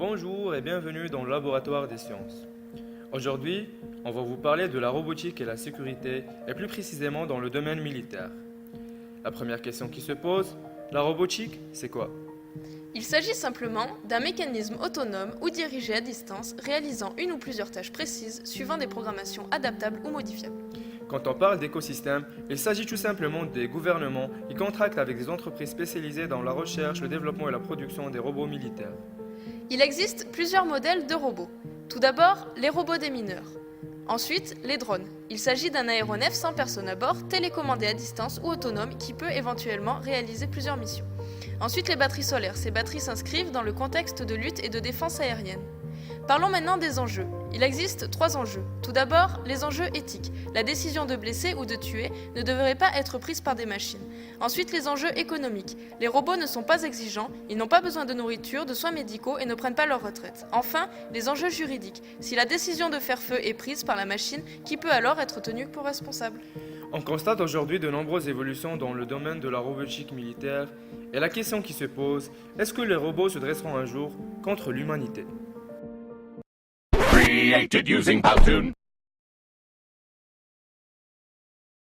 Bonjour et bienvenue dans le laboratoire des sciences. Aujourd'hui, on va vous parler de la robotique et la sécurité, et plus précisément dans le domaine militaire. La première question qui se pose, la robotique, c'est quoi? Il s'agit simplement d'un mécanisme autonome ou dirigé à distance réalisant une ou plusieurs tâches précises suivant des programmations adaptables ou modifiables. Quand on parle d'écosystème, il s'agit tout simplement des gouvernements qui contractent avec des entreprises spécialisées dans la recherche, le développement et la production des robots militaires. Il existe plusieurs modèles de robots. Tout d'abord, les robots démineurs. Ensuite, les drones. Il s'agit d'un aéronef sans personne à bord, télécommandé à distance ou autonome qui peut éventuellement réaliser plusieurs missions. Ensuite, les batteries solaires. Ces batteries s'inscrivent dans le contexte de lutte et de défense aérienne. Parlons maintenant des enjeux. Il existe 3 enjeux. Tout d'abord, les enjeux éthiques. La décision de blesser ou de tuer ne devrait pas être prise par des machines. Ensuite, les enjeux économiques. Les robots ne sont pas exigeants, ils n'ont pas besoin de nourriture, de soins médicaux et ne prennent pas leur retraite. Enfin, les enjeux juridiques. Si la décision de faire feu est prise par la machine, qui peut alors être tenu pour responsable? On constate aujourd'hui de nombreuses évolutions dans le domaine de la robotique militaire, et la question qui se pose, est-ce que les robots se dresseront un jour contre l'humanité? Created using Powtoon.